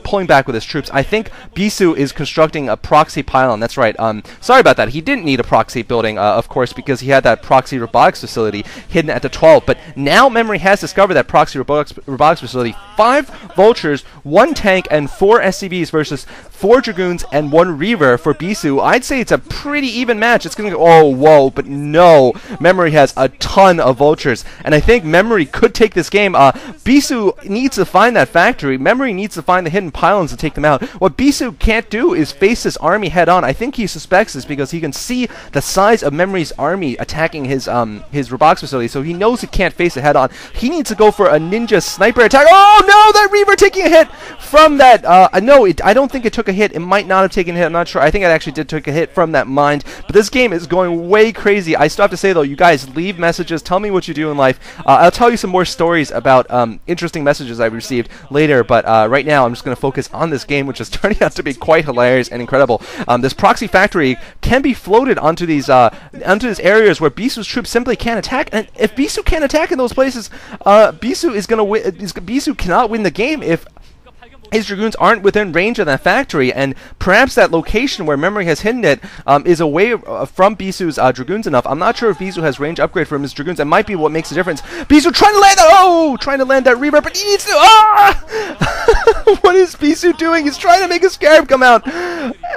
pulling back with his troops. I think Bisu is constructing a proxy pylon. That's right. Sorry about that. He didn't need a proxy building, of course, because he had that proxy robotics facility hidden at the 12. But now Memory has discovered that proxy robotics facility. 5 vultures, 1 tank, and 4 SCVs versus 4 dragoons and 1 reaver for Bisu. I'd say it's a pretty even match. It's going to go, oh, whoa, but no. Memory has a ton of vultures, and I think Memory could take this game. Bisu needs to find that factory. Memory needs to find the hidden pylons to take them out. What Bisu can't do is face this army head on. I think he suspects this because he can see the size of Memory's army attacking his robotics facility, so he knows he can't face it head on. He needs to go for a ninja sniper attack. Oh no, that reaver taking a hit from that. No, I don't think it took a hit. It might not have taken a hit. I'm not sure. I think it actually did take a hit from that mind. But this game is going way crazy. I still have to say though, you guys leave messages. Tell me what you do in life. I'll tell you some more stories about interesting messages I've received later. But right now, I'm just going to focus on this game, which is turning out to be quite hilarious and incredible. This proxy factory can be floated onto these areas where Bisu's troops simply can't attack. And if Bisu can't attack in those places, Bisu is going to win. Bisu cannot win the game if his dragoons aren't within range of that factory, and perhaps that location where Memory has hidden it is away from Bisu's dragoons enough. I'm not sure if Bisu has range upgrade from his dragoons. That might be what makes a difference. Bisu trying to land that, trying to land that reaver, but he needs to, what is Bisu doing? He's trying to make a scarab come out.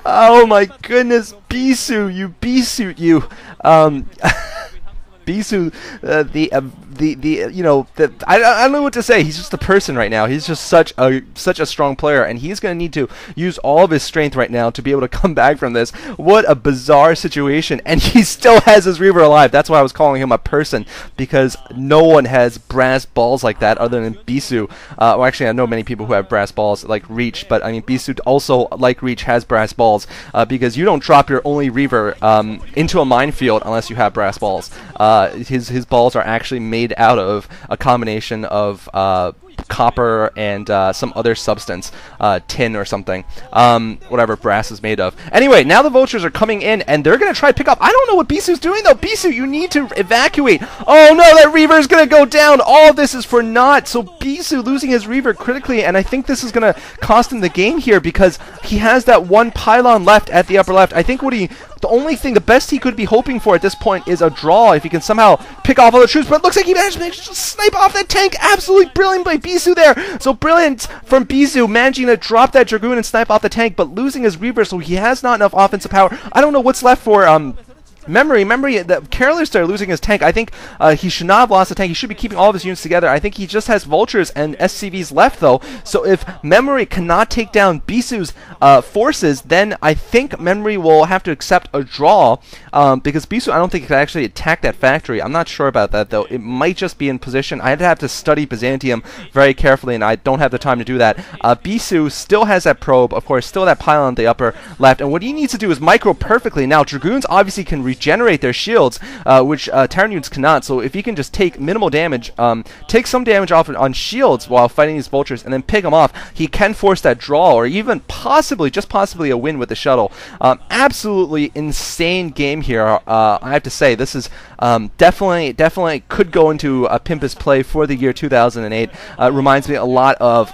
Oh my goodness, Bisu, you Bisu, you. Bisu, I don't know what to say. He's just a person right now. He's just such a strong player, and he's going to need to use all of his strength right now to be able to come back from this. What a bizarre situation, and he still has his reaver alive. That's why I was calling him a person, because no one has brass balls like that other than Bisu. Well, actually, I know many people who have brass balls like Reach, but I mean, Bisu also, like Reach, has brass balls because you don't drop your only reaver into a minefield unless you have brass balls. His balls are actually made out of a combination of copper and some other substance, tin or something, whatever brass is made of. Anyway, now the vultures are coming in, and they're going to try to pick up. I don't know what Bisu's doing, though. Bisu, you need to evacuate. Oh, no, that reaver is going to go down. All of this is for naught. So Bisu losing his reaver critically, and I think this is going to cost him the game here because he has that 1 pylon left at the upper left. I think the best he could be hoping for at this point is a draw if he can somehow pick off all the troops, but it looks like he managed to snipe off that tank. Absolutely brilliant by Bisu there. So brilliant from Bisu, managing to drop that dragoon and snipe off the tank, but losing his reaver, so he has not enough offensive power. I don't know what's left for Memory, the Carolers started losing his tank. I think he should not have lost the tank. He should be keeping all of his units together. I think he just has vultures and SCVs left, though. So if Memory cannot take down Bisu's forces, then I think Memory will have to accept a draw because Bisu, I don't think, can actually attack that factory. I'm not sure about that, though. It might just be in position. I'd have to study Byzantium very carefully, and I don't have the time to do that. Bisu still has that probe, of course, still that pylon on the upper left, and what he needs to do is micro perfectly. Now, Dragoons obviously can regenerate their shields, which Terran units cannot, so if he can just take minimal damage, take some damage off on shields while fighting these vultures, and then pick them off, he can force that draw, or even possibly, just possibly, a win with the shuttle. Absolutely insane game here. I have to say, this is definitely could go into a Pimpus play for the year 2008. Reminds me a lot of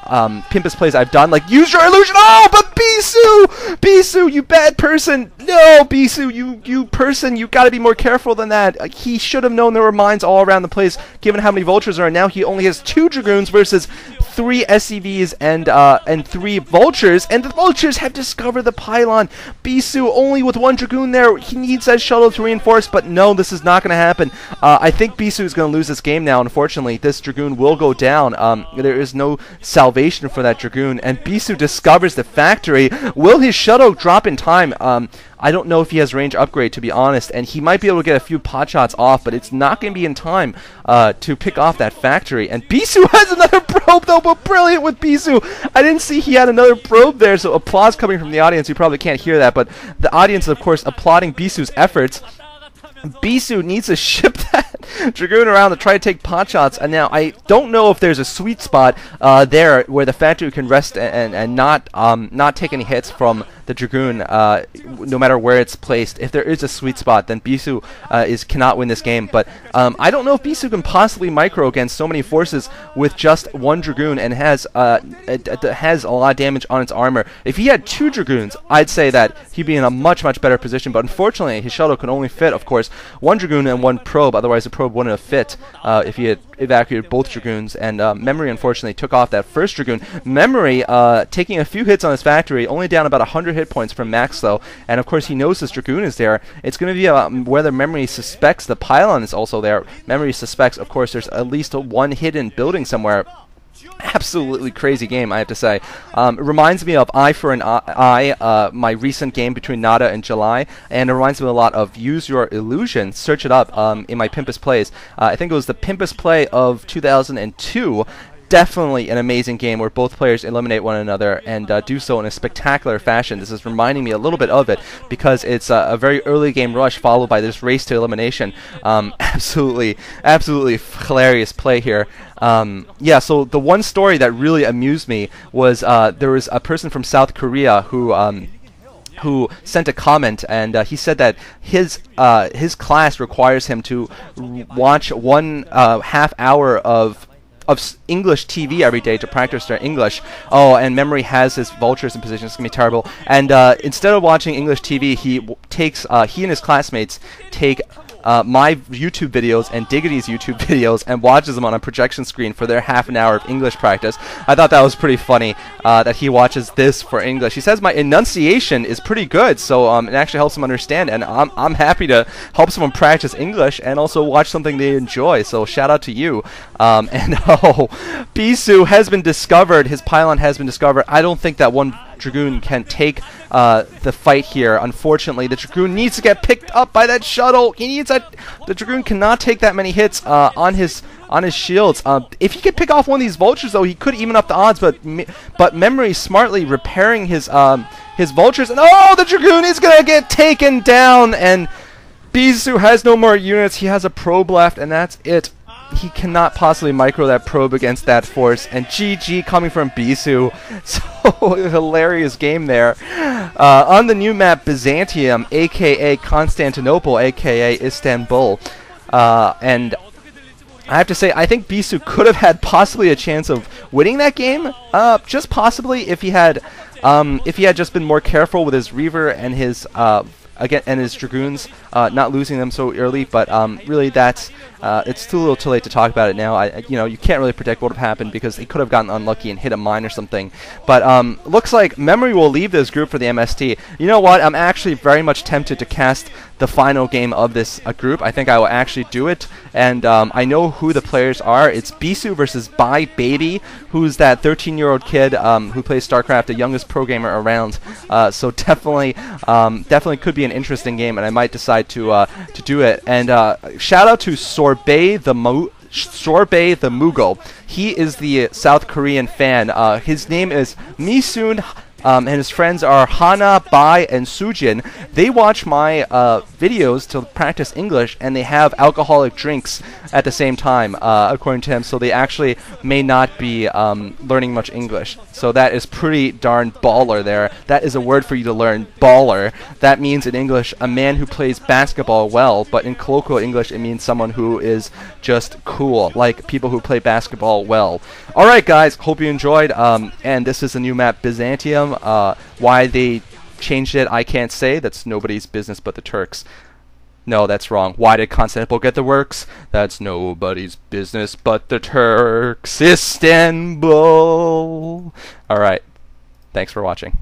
Pimpus plays I've done, like use your illusion. Oh, but Bisu, you bad person. No, Bisu, you person, you got to be more careful than that. He should have known there were mines all around the place, given how many vultures are. Now he only has 2 dragoons versus 3 SCVs and 3 vultures, and the vultures have discovered the pylon. Bisu only with 1 dragoon there. He needs that shuttle to reinforce, but no, this is not going to happen. I think Bisu is going to lose this game now. Unfortunately, this dragoon will go down. There is no salvation for that dragoon, and Bisu discovers the factory. Will his shuttle drop in time? I don't know if he has range upgrade, to be honest, and he might be able to get a few pot shots off, but it's not going to be in time to pick off that factory. And Bisu has another probe, though, but brilliant with Bisu. I didn't see he had another probe there, so applause coming from the audience. You probably can't hear that, but the audience, of course, applauding Bisu's efforts. Bisu needs to ship that dragoon around to try to take pot shots, and now I don't know if there's a sweet spot there where the factory can rest and not take any hits from the Dragoon, no matter where it's placed. If there is a sweet spot, then Bisu cannot win this game. But I don't know if Bisu can possibly micro against so many forces with just one Dragoon, and has a lot of damage on its armor. If he had 2 Dragoons, I'd say that he'd be in a much better position. But unfortunately, his shuttle can only fit, of course, 1 Dragoon and 1 probe. Otherwise, the probe wouldn't have fit if he had evacuated both Dragoons. And Memory, unfortunately, took off that first Dragoon. Memory taking a few hits on his factory, only down about 100 hit points from max, though. And of course, he knows this Dragoon is there. It's going to be about whether Memory suspects the pylon is also there. Memory suspects, of course, there's at least one hidden building somewhere. Absolutely crazy game, I have to say. It reminds me of Eye for an Eye, my recent game between Nada and July, and it reminds me a lot of Use Your Illusion. Search it up in my Pimpus Plays. I think it was the Pimpus Play of 2002. Definitely an amazing game where both players eliminate one another and do so in a spectacular fashion. This is reminding me a little bit of it because it's a very early game rush followed by this race to elimination. Absolutely hilarious play here. Yeah, so the one story that really amused me was there was a person from South Korea who sent a comment, and he said that his class requires him to watch one half hour of English TV every day to practice their English. Oh, and Memory has his vultures in position. It's going to be terrible. And instead of watching English TV, he and his classmates take my YouTube videos and Diggity's YouTube videos and watches them on a projection screen for their half an hour of English practice. I thought that was pretty funny that he watches this for English. He says my enunciation is pretty good, so it actually helps him understand, and I'm happy to help someone practice English and also watch something they enjoy, so shout out to you. And oh, Bisu has been discovered. His pylon has been discovered. I don't think that one Dragoon can take the fight here. Unfortunately, the Dragoon needs to get picked up by that shuttle. He needs that. The Dragoon cannot take that many hits on his shields. If he could pick off one of these vultures, though, he could even up the odds. But Memory smartly repairing his vultures, and oh, the Dragoon is gonna get taken down. And Bisu has no more units. He has a probe left, and that's it. He cannot possibly micro that probe against that force, and GG coming from Bisu. So hilarious game there. On the new map Byzantium, aka Constantinople, aka Istanbul, and I have to say, I think Bisu could have had possibly a chance of winning that game, just possibly if he had just been more careful with his Reaver and his Dragoons, not losing them so early. But really, it's too little too late to talk about it now. You can't really predict what would have happened because he could have gotten unlucky and hit a mine or something. But looks like Memory will leave this group for the MST. You know what? I'm actually very much tempted to cast the final game of this group. I think I will actually do it, and I know who the players are. It's Bisu versus Baby, who's that 13-year-old kid who plays StarCraft, the youngest pro gamer around. So definitely could be an interesting game, and I might decide to do it. And shout out to Sorbet the Mughal. He is the South Korean fan. His name is Misun. And his friends are Hana, Bai, and Sujin. They watch my videos to practice English, and they have alcoholic drinks at the same time, according to him, so they actually may not be learning much English. So that is pretty darn baller there. That is a word for you to learn, baller. That means in English, a man who plays basketball well, but in colloquial English, it means someone who is just cool, like people who play basketball well. Alright guys, hope you enjoyed, and this is the new map Byzantium. Why they changed it, I can't say. That's nobody's business but the Turks. No, that's wrong. Why did Constantinople get the works? That's nobody's business but the Turks. Istanbul. Alright. Thanks for watching.